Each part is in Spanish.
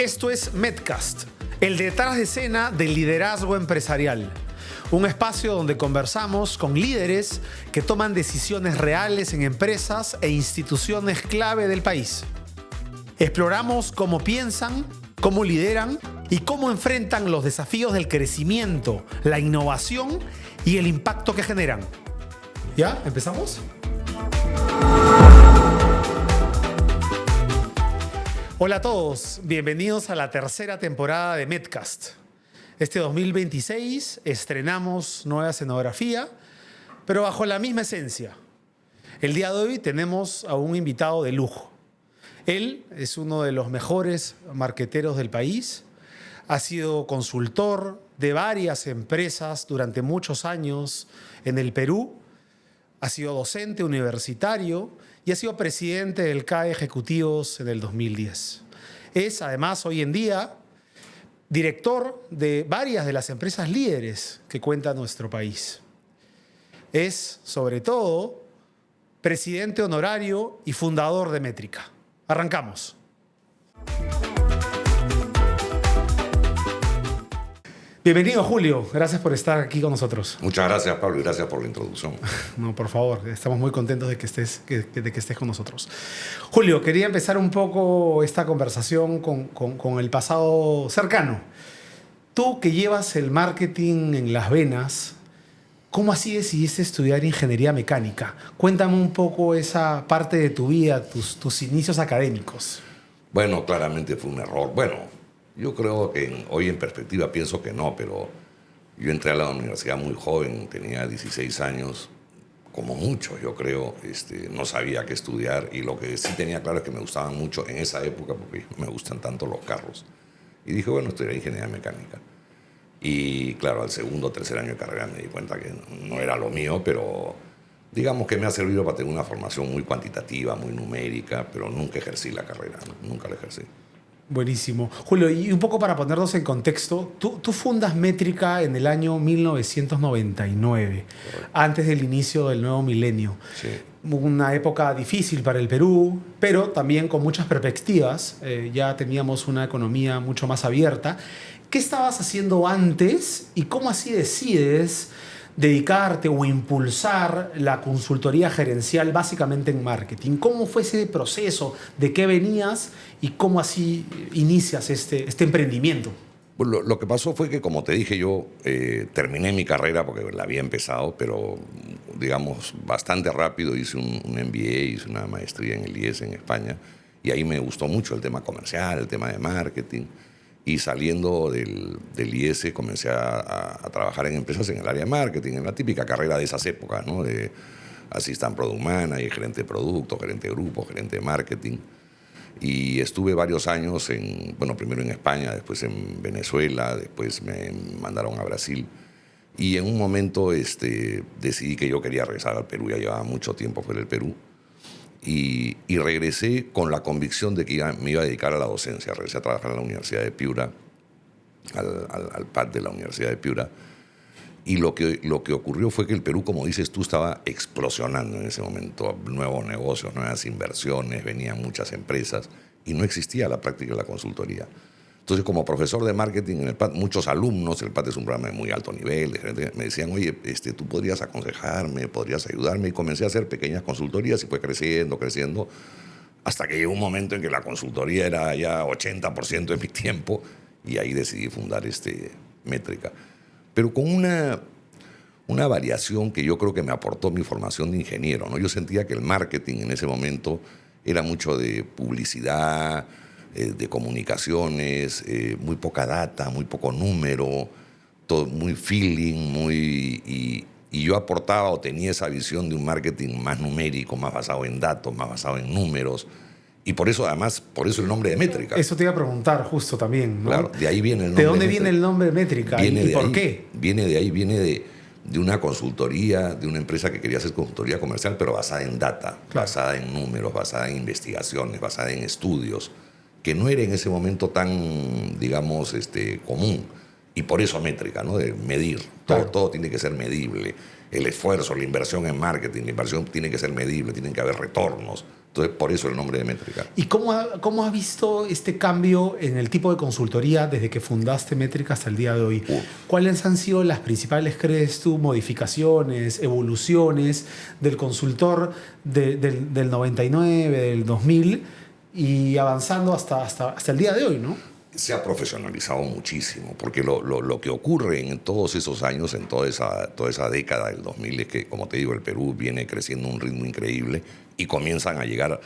Esto es Medcast, el detrás de escena del liderazgo empresarial. Un espacio donde conversamos con líderes que toman decisiones reales en empresas e instituciones clave del país. Exploramos cómo piensan, cómo lideran y cómo enfrentan los desafíos del crecimiento, la innovación y el impacto que generan. ¿Ya? ¿Empezamos? Hola a todos, bienvenidos a la tercera temporada de Medcast. Este 2026 estrenamos nueva escenografía, pero bajo la misma esencia. El día de hoy tenemos a un invitado de lujo. Él es uno de los mejores marqueteros del país, ha sido consultor de varias empresas durante muchos años en el Perú, ha sido docente universitario y ha sido presidente del CAE Ejecutivos en el 2010. Es, además, hoy en día, director de varias de las empresas líderes que cuenta nuestro país. Es, sobre todo, presidente honorario y fundador de Métrica. Arrancamos. Bienvenido, Julio. Gracias por estar aquí con nosotros. Muchas gracias, Pablo, y gracias por la introducción. No, por favor. Estamos muy contentos de que estés con nosotros. Julio, quería empezar un poco esta conversación con el pasado cercano. Tú que llevas el marketing en las venas, ¿cómo así decidiste estudiar ingeniería mecánica? Cuéntame un poco esa parte de tu vida, tus inicios académicos. Bueno, claramente fue un error. Bueno, yo creo que hoy en perspectiva pienso que no, pero yo entré a la universidad muy joven, tenía 16 años, como muchos yo creo, no sabía qué estudiar y lo que sí tenía claro es que me gustaban mucho en esa época, porque me gustan tanto los carros. Y dije, bueno, estudiaré ingeniería mecánica. Y claro, al segundo o tercer año de carrera me di cuenta que no era lo mío, pero digamos que me ha servido para tener una formación muy cuantitativa, muy numérica, pero nunca ejercí la carrera, ¿no? Nunca la ejercí. Buenísimo. Julio, y un poco para ponernos en contexto, tú fundas Métrica en el año 1999, antes del inicio del nuevo milenio. Sí. Una época difícil para el Perú, pero también con muchas perspectivas. Ya teníamos una economía mucho más abierta. ¿Qué estabas haciendo antes y cómo así decides dedicarte o impulsar la consultoría gerencial básicamente en marketing? ¿Cómo fue ese proceso? ¿De qué venías y cómo así inicias este emprendimiento? Bueno, lo que pasó fue que, como te dije, yo terminé mi carrera porque la había empezado, pero digamos bastante rápido hice un MBA, hice una maestría en el IES en España y ahí me gustó mucho el tema comercial, el tema de marketing. Y saliendo del IES comencé a trabajar en empresas en el área de marketing, en la típica carrera de esas épocas, ¿no? De assistant product manager, gerente de producto, gerente de grupo, gerente de marketing. Y estuve varios años, primero en España, después en Venezuela, después me mandaron a Brasil. Y en un momento decidí que yo quería regresar al Perú, ya llevaba mucho tiempo fuera del Perú. Y regresé con la convicción de que me iba a dedicar a la docencia. Regresé a trabajar en la Universidad de Piura, al PAD de la Universidad de Piura. Y lo que ocurrió fue que el Perú, como dices tú, estaba explosionando en ese momento. Nuevos negocios, nuevas inversiones, venían muchas empresas y no existía la práctica de la consultoría. Entonces, como profesor de marketing en el PAD, muchos alumnos, el PAD es un programa de muy alto nivel, me decían, oye, tú podrías aconsejarme, podrías ayudarme, y comencé a hacer pequeñas consultorías y fue creciendo, hasta que llegó un momento en que la consultoría era ya 80% de mi tiempo y ahí decidí fundar Métrica. Pero con una variación que yo creo que me aportó mi formación de ingeniero, ¿no? Yo sentía que el marketing en ese momento era mucho de publicidad, de comunicaciones, muy poca data, muy poco número, todo muy feeling, y yo aportaba o tenía esa visión de un marketing más numérico, más basado en datos, más basado en números, y por eso el nombre de Métrica. Eso te iba a preguntar justo también, ¿no? Claro, de ahí viene el nombre. ¿De dónde viene el nombre Métrica y por qué? Viene de ahí, viene de una consultoría, de una empresa que quería hacer consultoría comercial, pero basada en data, claro, basada en números, basada en investigaciones, basada en estudios, que no era en ese momento tan, digamos, común. Y por eso métrica, ¿no? De medir. Claro. Todo tiene que ser medible. El esfuerzo, la inversión en marketing, la inversión tiene que ser medible, tienen que haber retornos. Entonces, por eso el nombre de métrica. ¿Y cómo has visto este cambio en el tipo de consultoría desde que fundaste Métrica hasta el día de hoy? ¿Cuáles han sido las principales, crees tú, modificaciones, evoluciones del consultor del 99, del 2000 y avanzando hasta el día de hoy, ¿no? Se ha profesionalizado muchísimo, porque lo que ocurre en todos esos años, en toda esa década del 2000, es que, como te digo, el Perú viene creciendo a un ritmo increíble y comienzan a llegar,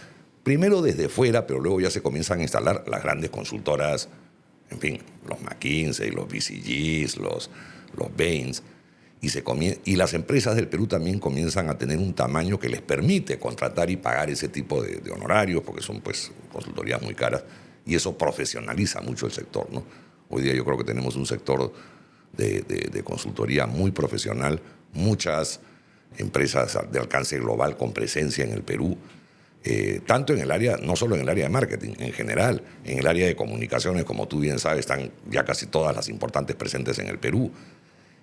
primero desde fuera, pero luego ya se comienzan a instalar las grandes consultoras, en fin, los McKinsey, los BCGs, los Bains, y las empresas del Perú también comienzan a tener un tamaño que les permite contratar y pagar ese tipo de honorarios, porque son pues consultorías muy caras. Y eso profesionaliza mucho el sector, ¿no? Hoy día yo creo que tenemos un sector de consultoría muy profesional, muchas empresas de alcance global con presencia en el Perú, tanto en el área, no solo en el área de marketing, en general, en el área de comunicaciones, como tú bien sabes, están ya casi todas las importantes presentes en el Perú.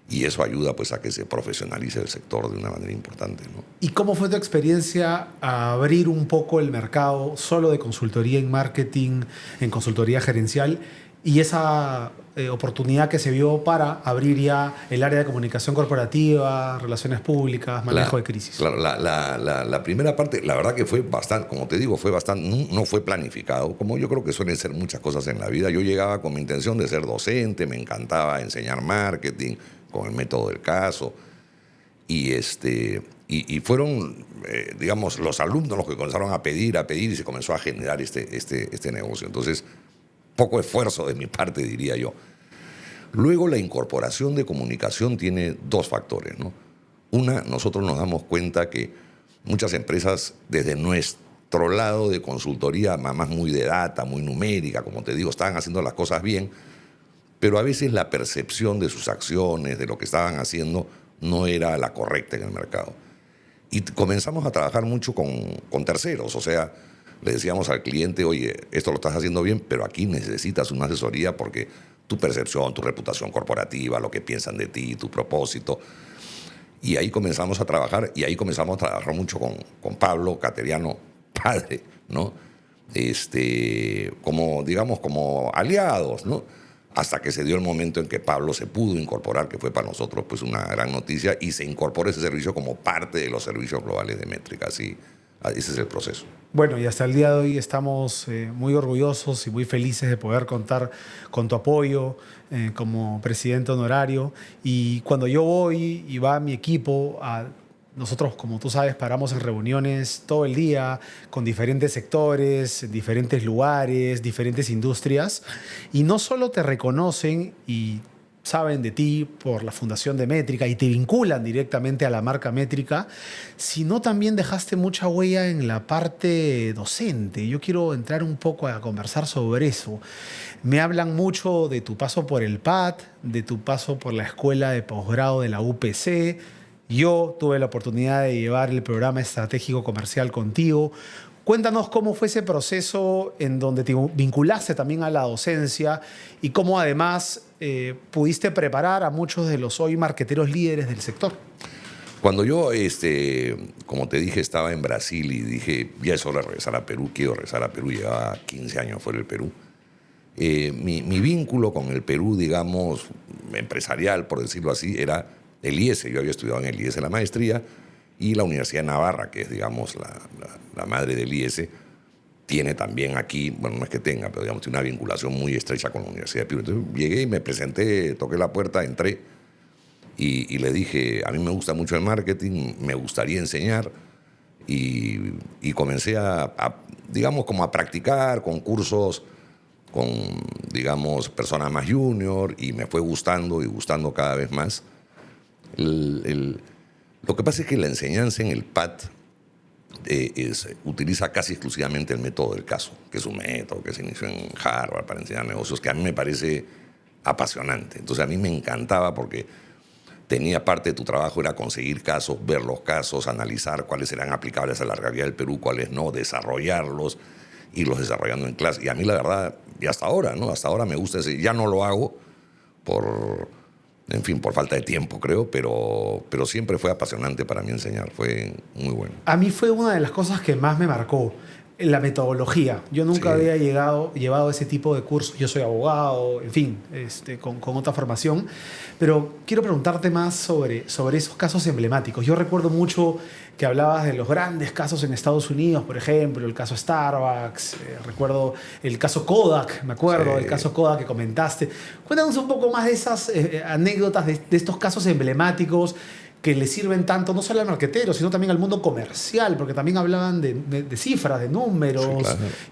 Y eso ayuda pues a que se profesionalice el sector de una manera importante, ¿no? ¿Y cómo fue tu experiencia a abrir un poco el mercado solo de consultoría en marketing, en consultoría gerencial, y esa oportunidad que se vio para abrir ya el área de comunicación corporativa, relaciones públicas, manejo de crisis? Claro, la primera parte, la verdad que fue bastante, como te digo, fue bastante, no fue planificado, como yo creo que suelen ser muchas cosas en la vida. Yo llegaba con mi intención de ser docente, me encantaba enseñar marketing, con el método del caso, y fueron, digamos, los alumnos los que comenzaron a pedir, y se comenzó a generar este negocio. Entonces, poco esfuerzo de mi parte, diría yo. Luego, la incorporación de comunicación tiene dos factores, ¿no? Una, nosotros nos damos cuenta que muchas empresas, desde nuestro lado de consultoría, más muy de data, muy numérica, como te digo, estaban haciendo las cosas bien, pero a veces la percepción de sus acciones, de lo que estaban haciendo, no era la correcta en el mercado. Y comenzamos a trabajar mucho con terceros, o sea, le decíamos al cliente, oye, esto lo estás haciendo bien, pero aquí necesitas una asesoría porque tu percepción, tu reputación corporativa, lo que piensan de ti, tu propósito. Y ahí comenzamos a trabajar, mucho con Pablo Cateriano, padre, ¿no? Como aliados, ¿no? Hasta que se dio el momento en que Pablo se pudo incorporar, que fue para nosotros pues una gran noticia, y se incorpora ese servicio como parte de los servicios globales de Métrica. Así, ese es el proceso. Bueno, y hasta el día de hoy estamos muy orgullosos y muy felices de poder contar con tu apoyo como presidente honorario. Y cuando yo voy y va mi equipo, nosotros, como tú sabes, paramos en reuniones todo el día con diferentes sectores, diferentes lugares, diferentes industrias. Y no solo te reconocen y saben de ti por la fundación de Métrica y te vinculan directamente a la marca Métrica, sino también dejaste mucha huella en la parte docente. Yo quiero entrar un poco a conversar sobre eso. Me hablan mucho de tu paso por el PAT, de tu paso por la escuela de posgrado de la UPC. Yo tuve la oportunidad de llevar el programa estratégico comercial contigo. Cuéntanos cómo fue ese proceso en donde te vinculaste también a la docencia y cómo además pudiste preparar a muchos de los hoy marqueteros líderes del sector. Cuando yo, como te dije, estaba en Brasil y dije, ya es hora de regresar a Perú, quiero regresar a Perú, llevaba 15 años fuera del Perú. Mi vínculo con el Perú, digamos, empresarial, por decirlo así, era el IESE. Yo había estudiado en el IESE la maestría, y la Universidad de Navarra, que es, digamos, la madre del IESE, tiene también aquí, bueno, no es que tenga, pero digamos, tiene una vinculación muy estrecha con la Universidad de Perú. Entonces llegué y me presenté, toqué la puerta, entré y le dije, a mí me gusta mucho el marketing, me gustaría enseñar, y comencé digamos, como a practicar con cursos con, digamos, personas más junior, y me fue gustando y gustando cada vez más. Lo que pasa es que la enseñanza en el PAT utiliza casi exclusivamente el método del caso, que es un método que se inició en Harvard para enseñar negocios, que a mí me parece apasionante. Entonces a mí me encantaba porque tenía parte de tu trabajo, era conseguir casos, ver los casos, analizar cuáles serán aplicables a la realidad del Perú, cuáles no, desarrollarlos, irlos desarrollando en clase. Y a mí la verdad, y hasta ahora, ¿no? Hasta ahora me gusta ya no lo hago en fin, por falta de tiempo, creo, pero siempre fue apasionante para mí enseñar, fue muy bueno. A mí fue una de las cosas que más me marcó, la metodología. Yo nunca había llevado ese tipo de cursos. Yo soy abogado, en fin, con otra formación. Pero quiero preguntarte más sobre esos casos emblemáticos. Yo recuerdo mucho que hablabas de los grandes casos en Estados Unidos, por ejemplo, el caso Starbucks, recuerdo el caso Kodak, me acuerdo, el caso Kodak que comentaste. Cuéntanos un poco más de esas anécdotas, de estos casos emblemáticos que le sirven tanto no solo al marquetero, sino también al mundo comercial, porque también hablaban de cifras, de números,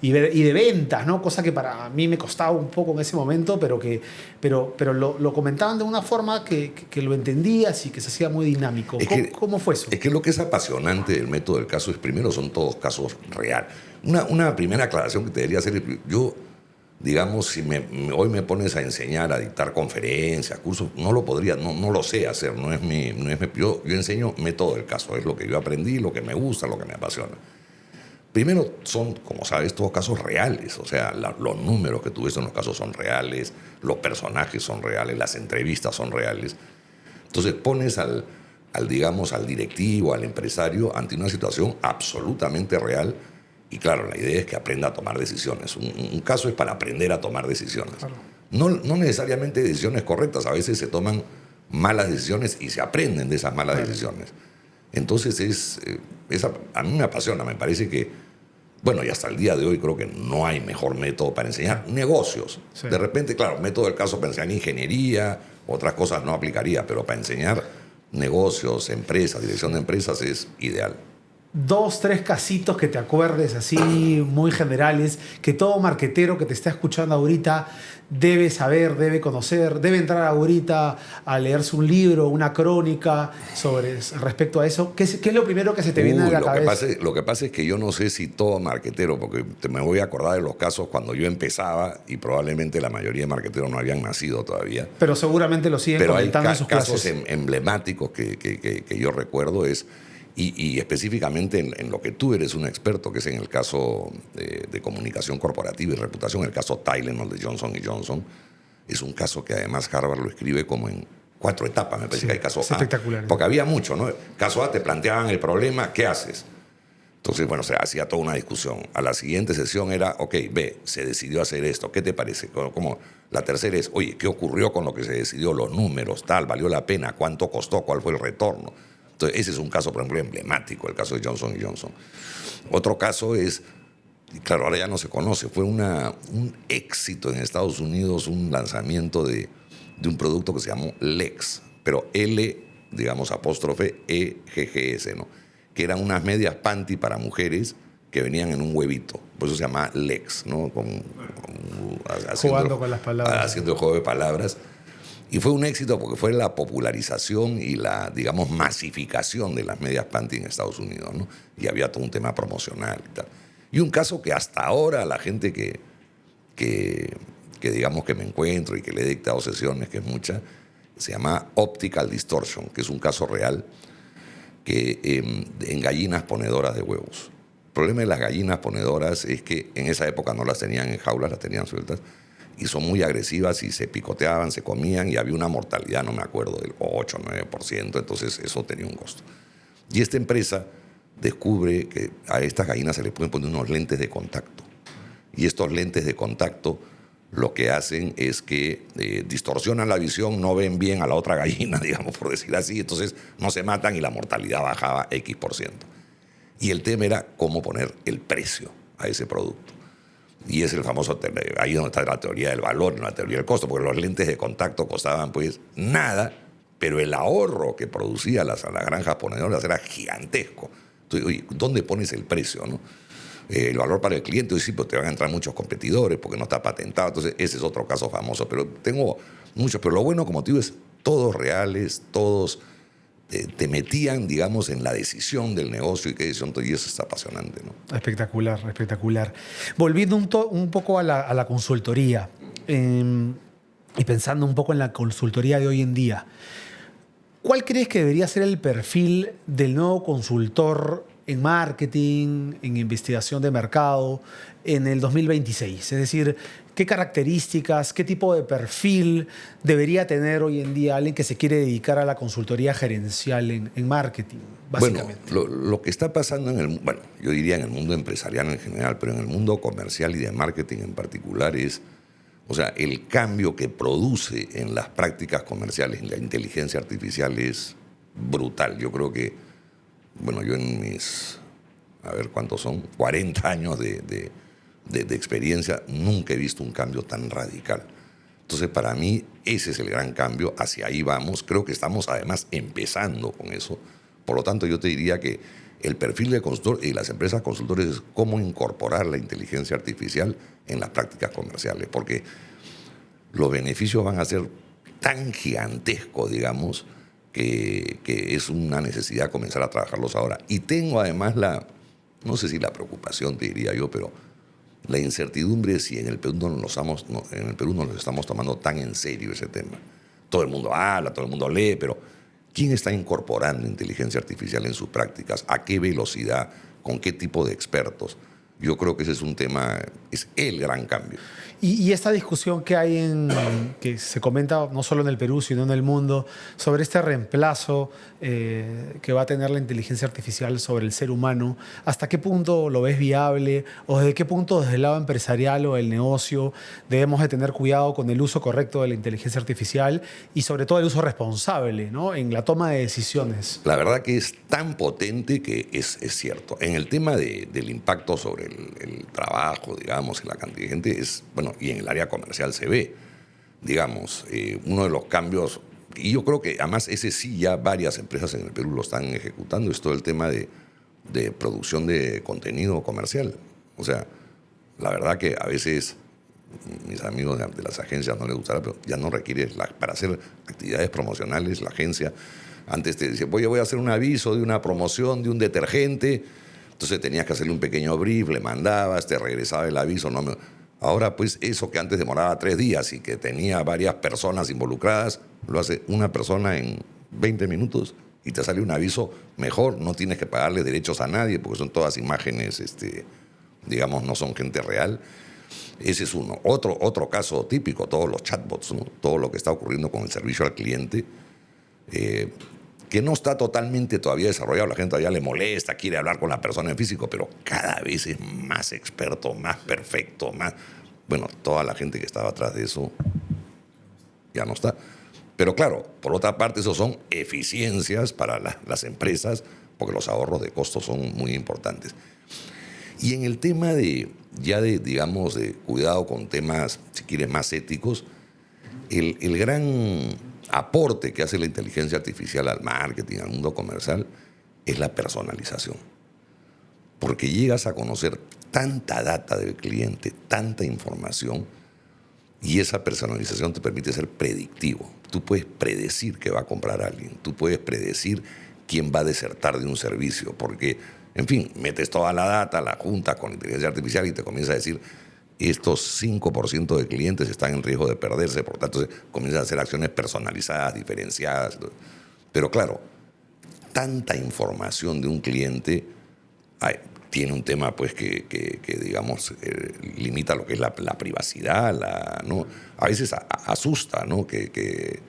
sí, claro, y de ventas, ¿no? Cosa que para mí me costaba un poco en ese momento, pero lo comentaban de una forma que lo entendías y que se hacía muy dinámico. ¿Cómo fue eso? Es que lo que es apasionante del método del caso es, primero, son todos casos reales. Una primera aclaración que te debería hacer, yo, digamos, si hoy me pones a enseñar, a dictar conferencias, cursos, no lo podría, no lo sé hacer, yo enseño método del caso, es lo que yo aprendí, lo que me gusta, lo que me apasiona. Primero, son, como sabes, todos casos reales, o sea, los números que tuviste en los casos son reales, los personajes son reales, las entrevistas son reales. Entonces pones al directivo, al empresario, ante una situación absolutamente real. Y claro, la idea es que aprenda a tomar decisiones. Un caso es para aprender a tomar decisiones. Claro. No necesariamente decisiones correctas, a veces se toman malas decisiones y se aprenden de esas malas decisiones. Entonces a mí me apasiona, me parece que, bueno, y hasta el día de hoy creo que no hay mejor método para enseñar negocios. Sí. De repente, claro, método del caso para enseñar ingeniería, otras cosas no aplicaría, pero para enseñar negocios, empresas, dirección de empresas es ideal. 2, 3 casitos que te acuerdes así muy generales, que todo marquetero que te está escuchando ahorita debe saber, debe conocer, debe entrar ahorita a leerse un libro, una crónica respecto a eso. ¿Qué es lo primero que se te viene a la cabeza? Lo que pasa es que yo no sé si todo marquetero, porque me voy a acordar de los casos cuando yo empezaba y probablemente la mayoría de marqueteros no habían nacido todavía. Pero seguramente lo siguen comentando en sus clases. Pero hay casos emblemáticos que yo recuerdo y específicamente en lo que tú eres un experto, que es en el caso de comunicación corporativa y reputación, el caso Tylenol de Johnson & Johnson. Es un caso que además Harvard lo escribe como en 4 etapas, me parece que hay caso A. Espectacular. Porque había mucho, ¿no? Caso A, te planteaban el problema, ¿qué haces? Entonces, bueno, se hacía toda una discusión. A la siguiente sesión era, ok, B, se decidió hacer esto, ¿qué te parece? Como la tercera es, oye, ¿qué ocurrió con lo que se decidió? Los números, tal, ¿valió la pena? ¿Cuánto costó? ¿Cuál fue el retorno? Entonces, ese es un caso, por ejemplo, emblemático, el caso de Johnson & Johnson. Otro caso es, claro, ahora ya no se conoce, fue un éxito en Estados Unidos, un lanzamiento de un producto que se llamó Lex, pero L, digamos, apóstrofe, E-G-G-S, ¿no? Que eran unas medias panty para mujeres que venían en un huevito. Por eso se llama Lex, ¿no? Jugando con las palabras. Haciendo el juego de palabras. Y fue un éxito porque fue la popularización y la, digamos, masificación de las medias panty en Estados Unidos, ¿no? Y había todo un tema promocional y tal. Y un caso que hasta ahora la gente que digamos que me encuentro y que le he dictado sesiones, que es mucha, se llama Optical Distortion, que es un caso real que en gallinas ponedoras de huevos. El problema de las gallinas ponedoras es que en esa época no las tenían en jaulas, las tenían sueltas, y son muy agresivas y se picoteaban, se comían y había una mortalidad, no me acuerdo, del 8 o 9%, entonces eso tenía un costo. Y esta empresa descubre que a estas gallinas se les pueden poner unos lentes de contacto. Y estos lentes de contacto lo que hacen es que distorsionan la visión, no ven bien a la otra gallina, digamos, por decir así, entonces no se matan y la mortalidad bajaba X%. Y el tema era cómo poner el precio a ese producto. Y es el famoso, ahí donde está la teoría del valor, no la teoría del costo, porque los lentes de contacto costaban pues nada, pero el ahorro que producía las granjas ponedoras era gigantesco. Entonces, oye, ¿dónde pones el precio, no? El valor para el cliente, hoy sí, pues te van a entrar muchos competidores porque no está patentado. Entonces, ese es otro caso famoso. Pero tengo muchos. Pero lo bueno, como te digo, es todos reales, todos te metían, digamos, en la decisión del negocio y qué decisión, y eso está apasionante, ¿no? Espectacular, espectacular. Volviendo un poco a la consultoría y pensando un poco en la consultoría de hoy en día, ¿cuál crees que debería ser el perfil del nuevo consultor en marketing, en investigación de mercado en el 2026? Es decir, ¿qué características, qué tipo de perfil debería tener hoy en día alguien que se quiere dedicar a la consultoría gerencial en marketing, básicamente? Bueno, lo que está pasando bueno, yo diría en el mundo empresarial en general, pero en el mundo comercial y de marketing en particular es, o sea, el cambio que produce en las prácticas comerciales la inteligencia artificial es brutal. Yo creo que, bueno, yo en mis, a ver cuántos son, 40 años de experiencia, nunca he visto un cambio tan radical. Entonces, para mí, ese es el gran cambio, hacia ahí vamos. Creo que estamos además empezando con eso. Por lo tanto, yo te diría que el perfil de consultor y las empresas consultores es cómo incorporar la inteligencia artificial en las prácticas comerciales, porque los beneficios van a ser tan gigantescos, digamos, que es una necesidad comenzar a trabajarlos ahora. Y tengo además no sé si la preocupación, te diría yo, pero la incertidumbre si en el Perú no nos estamos tomando tan en serio ese tema. Todo el mundo habla, todo el mundo lee, pero ¿quién está incorporando inteligencia artificial en sus prácticas? ¿A qué velocidad? ¿Con qué tipo de expertos? Yo creo que ese es un tema, es el gran cambio. Y esta discusión que hay que se comenta no solo en el Perú, sino en el mundo, sobre este reemplazo que va a tener la inteligencia artificial sobre el ser humano, ¿hasta qué punto lo ves viable? ¿O desde qué punto, desde el lado empresarial o del negocio, debemos de tener cuidado con el uso correcto de la inteligencia artificial y sobre todo el uso responsable, ¿no?, en la toma de decisiones? La verdad que es tan potente que es cierto. En el tema del impacto sobre el trabajo, digamos, y la cantidad de gente, bueno, y en el área comercial se ve, digamos, uno de los cambios, y yo creo que además ese sí ya varias empresas en el Perú lo están ejecutando, es todo el tema de producción de contenido comercial. O sea, la verdad que a veces mis amigos de las agencias no les gustará, pero ya no requiere, para hacer actividades promocionales, la agencia antes te decía, voy a hacer un aviso de una promoción de un detergente, entonces tenías que hacerle un pequeño brief, le mandabas, te regresaba el aviso. Ahora, pues, eso que antes demoraba 3 días y que tenía varias personas involucradas, lo hace una persona en 20 minutos y te sale un aviso mejor. No tienes que pagarle derechos a nadie porque son todas imágenes, digamos, no son gente real. Ese es uno. Otro caso típico, todos los chatbots, ¿no? Todo lo que está ocurriendo con el servicio al cliente, que no está totalmente todavía desarrollado. La gente todavía le molesta, quiere hablar con la persona en físico, pero cada vez es más experto, más perfecto, más... Bueno, toda la gente que estaba atrás de eso ya no está. Pero claro, por otra parte, eso son eficiencias para las empresas, porque los ahorros de costos son muy importantes. Y en el tema digamos, de cuidado con temas, si quieres, más éticos, el gran aporte que hace la inteligencia artificial al marketing, al mundo comercial, es la personalización. Porque llegas a conocer tanta data del cliente, tanta información, y esa personalización te permite ser predictivo. Tú puedes predecir que va a comprar alguien, tú puedes predecir quién va a desertar de un servicio, porque, en fin, metes toda la data, la juntas con inteligencia artificial y te comienza a decir, estos 5% de clientes están en riesgo de perderse, por tanto, comienzan a hacer acciones personalizadas, diferenciadas. Pero claro, tanta información de un cliente tiene un tema pues que digamos, limita lo que es la privacidad, ¿no? A veces asusta, ¿no? Que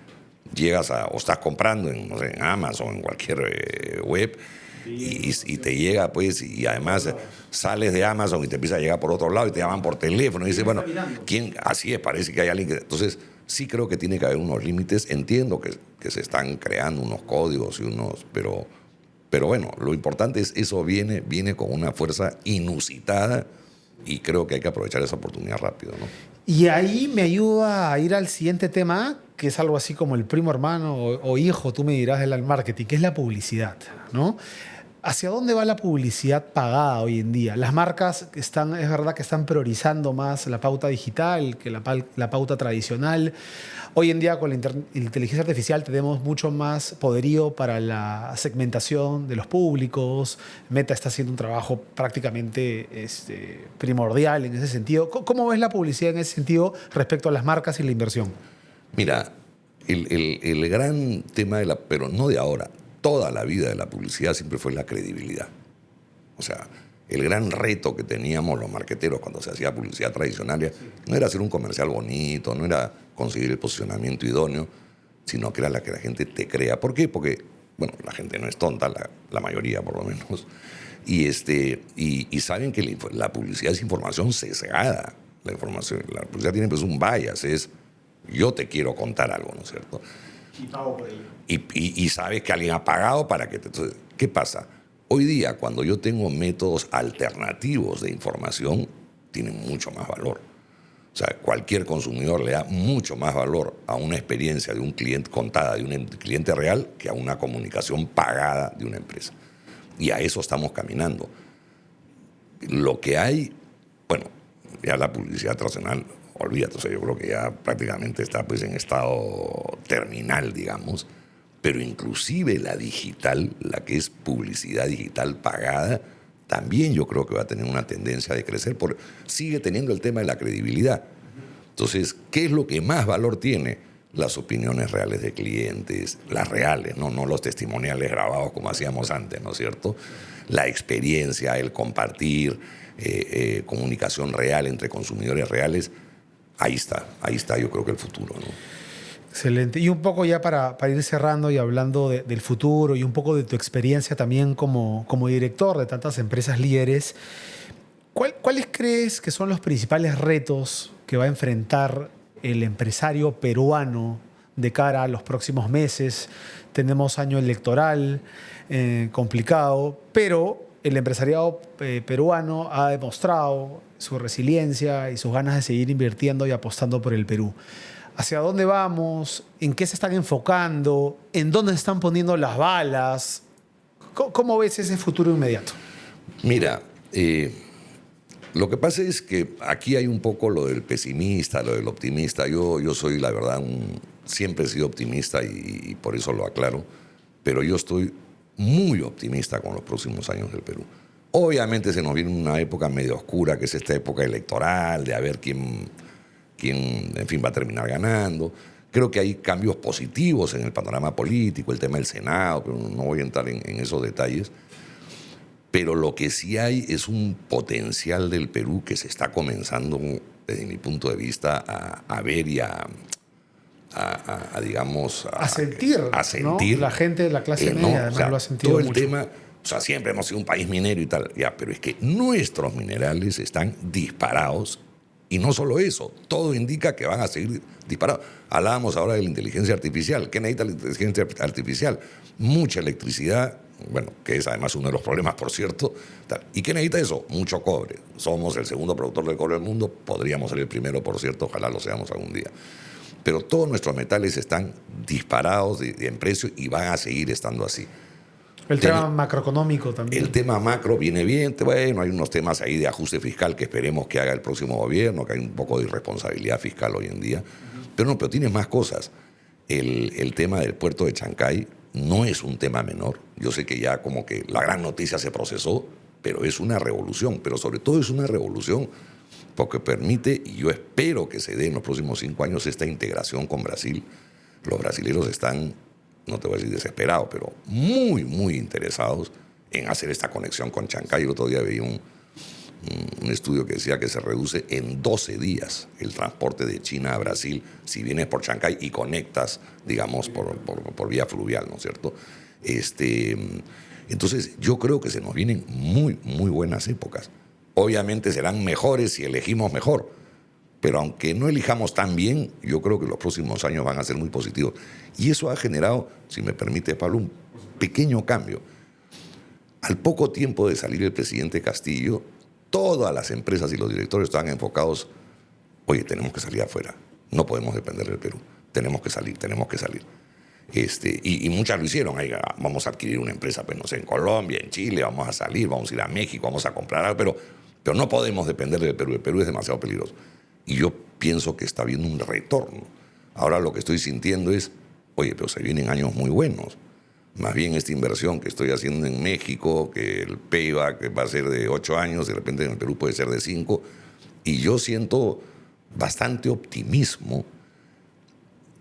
llegas o estás comprando no sé, en Amazon, en cualquier web, y te llega, pues, y además sales de Amazon y te empieza a llegar por otro lado y te llaman por teléfono y dices, bueno, ¿quién? Así es, parece que hay alguien que... Entonces, sí creo que tiene que haber unos límites. Entiendo que se están creando unos códigos y pero bueno, lo importante es eso viene con una fuerza inusitada y creo que hay que aprovechar esa oportunidad rápido, ¿no? Y ahí me ayuda a ir al siguiente tema, que es algo así como el primo hermano o hijo, tú me dirás, del marketing, que es la publicidad, ¿no? ¿Hacia dónde va la publicidad pagada hoy en día? Las marcas es verdad que están priorizando más la pauta digital que la pauta tradicional. Hoy en día con la inteligencia artificial tenemos mucho más poderío para la segmentación de los públicos. Meta está haciendo un trabajo prácticamente primordial en ese sentido. ¿Cómo ves la publicidad en ese sentido respecto a las marcas y la inversión? Mira, el gran tema pero no de ahora, toda la vida de la publicidad siempre fue la credibilidad. O sea, el gran reto que teníamos los marqueteros cuando se hacía publicidad tradicional no era hacer un comercial bonito, no era conseguir el posicionamiento idóneo, sino que era la que la gente te crea. ¿Por qué? Porque, bueno, la gente no es tonta, la mayoría por lo menos, y saben que la publicidad es información sesgada. La publicidad tiene pues un bias, es yo te quiero contar algo, ¿no es cierto? Y pago por ello. Y sabes que alguien ha pagado para que te... Entonces, ¿qué pasa? Hoy día, cuando yo tengo métodos alternativos de información, tienen mucho más valor. O sea, cualquier consumidor le da mucho más valor a una experiencia de un cliente contada, de un cliente real, que a una comunicación pagada de una empresa. Y a eso estamos caminando. Lo que hay, bueno, ya la publicidad tradicional, olvídate, o sea, yo creo que ya prácticamente está pues en estado terminal, digamos, pero inclusive la digital, la que es publicidad digital pagada, también yo creo que va a tener una tendencia de crecer, porque sigue teniendo el tema de la credibilidad. Entonces, ¿qué es lo que más valor tiene? Las opiniones reales de clientes, las reales, no los testimoniales grabados como hacíamos antes, ¿no es cierto? La experiencia, el compartir, comunicación real entre consumidores reales, ahí está yo creo que el futuro, ¿no? Excelente. Y un poco ya para ir cerrando y hablando del futuro y un poco de tu experiencia también como director de tantas empresas líderes, ¿cuáles crees que son los principales retos que va a enfrentar el empresario peruano de cara a los próximos meses? Tenemos año electoral complicado, pero el empresariado peruano ha demostrado su resiliencia y sus ganas de seguir invirtiendo y apostando por el Perú. ¿Hacia dónde vamos? ¿En qué se están enfocando? ¿En dónde se están poniendo las balas? ¿Cómo ves ese futuro inmediato? Mira, lo que pasa es que aquí hay un poco lo del pesimista, lo del optimista. Yo soy, la verdad, siempre he sido optimista y por eso lo aclaro, pero yo estoy muy optimista con los próximos años del Perú. Obviamente se nos viene una época medio oscura, que es esta época electoral, de a ver quién en fin, va a terminar ganando. Creo que hay cambios positivos en el panorama político, el tema del Senado, pero no voy a entrar en esos detalles. Pero lo que sí hay es un potencial del Perú que se está comenzando, desde mi punto de vista, a ver y digamos... A sentir, ¿no? La gente de la clase media, además, lo ha sentido todo el mucho. tema, o sea, siempre hemos sido un país minero y tal, ya, pero es que nuestros minerales están disparados. Y no solo eso, todo indica que van a seguir disparados. Hablábamos ahora de la inteligencia artificial. ¿Qué necesita la inteligencia artificial? Mucha electricidad, bueno, que es además uno de los problemas, por cierto. Tal. ¿Y qué necesita eso? Mucho cobre. Somos el segundo productor de cobre del mundo, podríamos ser el primero, por cierto, ojalá lo seamos algún día. Pero todos nuestros metales están disparados en precio y van a seguir estando así. El tema macroeconómico también. El tema macro viene bien. Bueno, hay unos temas ahí de ajuste fiscal que esperemos que haga el próximo gobierno, que hay un poco de irresponsabilidad fiscal hoy en día. Pero tienes más cosas. El tema del puerto de Chancay no es un tema menor. Yo sé que ya como que la gran noticia se procesó, pero es una revolución. Pero sobre todo es una revolución porque permite, y yo espero que se dé en los próximos 5 años, esta integración con Brasil. Los brasileños están, no te voy a decir desesperados, pero muy, muy interesados en hacer esta conexión con Chancay. El otro día veía un estudio que decía que se reduce en 12 días el transporte de China a Brasil si vienes por Chancay y conectas, digamos, por vía fluvial, ¿no es cierto? Entonces, yo creo que se nos vienen muy, muy buenas épocas. Obviamente serán mejores si elegimos mejor, pero aunque no elijamos tan bien, yo creo que los próximos años van a ser muy positivos. Y eso ha generado, si me permite, Pablo, un pequeño cambio. Al poco tiempo de salir el presidente Castillo, todas las empresas y los directores estaban enfocados, oye, tenemos que salir afuera, no podemos depender del Perú, tenemos que salir. Y muchas lo hicieron, ahí, vamos a adquirir una empresa, pues no sé, en Colombia, en Chile, vamos a salir, vamos a ir a México, vamos a comprar algo, pero no podemos depender del Perú, el Perú es demasiado peligroso. Y yo pienso que está habiendo un retorno. Ahora lo que estoy sintiendo es, oye, pero se vienen años muy buenos. Más bien esta inversión que estoy haciendo en México, que el payback va a ser de 8 años, de repente en el Perú puede ser de 5, y yo siento bastante optimismo.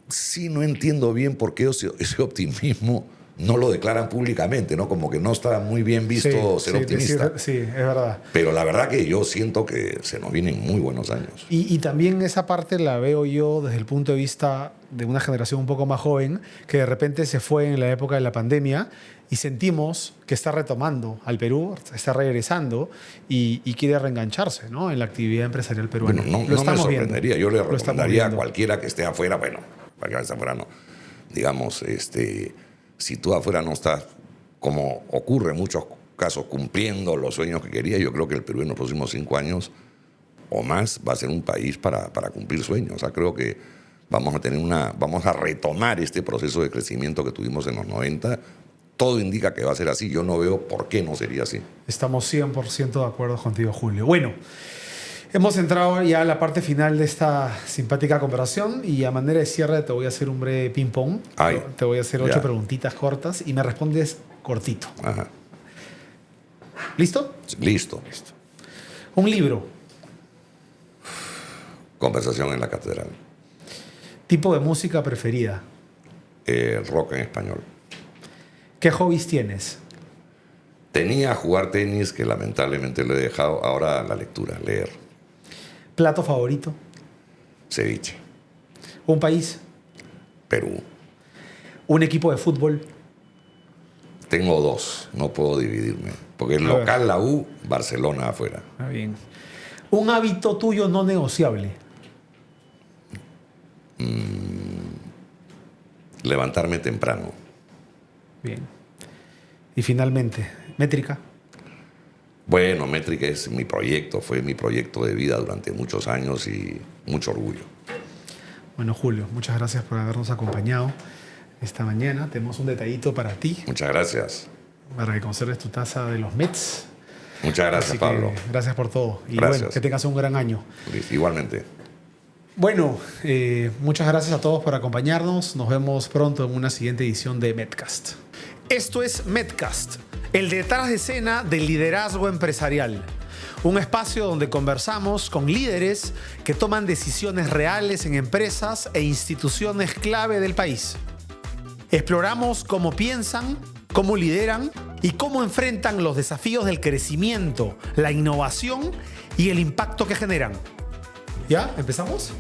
Sí, no entiendo bien por qué ese optimismo no lo declaran públicamente, ¿no? Como que no está muy bien visto ser optimista. Sí, es verdad. Pero la verdad que yo siento que se nos vienen muy buenos años. Y también esa parte la veo yo desde el punto de vista de una generación un poco más joven que de repente se fue en la época de la pandemia y sentimos que está retomando al Perú, está regresando y quiere reengancharse, ¿no?, en la actividad empresarial peruana. Bueno, no me sorprendería. Yo le recomendaría a cualquiera que esté afuera, bueno, para que esté afuera no, digamos, si tú afuera no estás, como ocurre en muchos casos, cumpliendo los sueños que quería, yo creo que el Perú en los próximos 5 años o más va a ser un país para cumplir sueños. O sea, creo que vamos a retomar este proceso de crecimiento que tuvimos en los 90. Todo indica que va a ser así. Yo no veo por qué no sería así. Estamos 100% de acuerdo contigo, Julio. Bueno, hemos entrado ya a la parte final de esta simpática conversación y a manera de cierre te voy a hacer un breve ping-pong. Te voy a hacer 8 preguntitas cortas y me respondes cortito. Ajá. ¿Listo? Listo. Un libro. Conversación en la catedral. ¿Tipo de música preferida? Rock en español. ¿Qué hobbies tienes? Tenía jugar tenis, que lamentablemente lo he dejado. Ahora la lectura, leer. ¿Plato favorito? Ceviche. ¿Un país? Perú. ¿Un equipo de fútbol? Tengo 2, no puedo dividirme. Porque el local, la U, Barcelona afuera. Bien. ¿Un hábito tuyo no negociable? Levantarme temprano. Bien. Y finalmente, métrica. Bueno, Métrica es mi proyecto, fue mi proyecto de vida durante muchos años y mucho orgullo. Bueno, Julio, muchas gracias por habernos acompañado esta mañana. Tenemos un detallito para ti. Muchas gracias. Para que conserves tu taza de los Mets. Muchas gracias, Pablo. Gracias por todo. Y gracias. bueno, que tengas un gran año. Igualmente. Bueno, muchas gracias a todos por acompañarnos. Nos vemos pronto en una siguiente edición de Medcast. Esto es Medcast, el detrás de escena del liderazgo empresarial. Un espacio donde conversamos con líderes que toman decisiones reales en empresas e instituciones clave del país. Exploramos cómo piensan, cómo lideran y cómo enfrentan los desafíos del crecimiento, la innovación y el impacto que generan. ¿Ya? ¿Empezamos?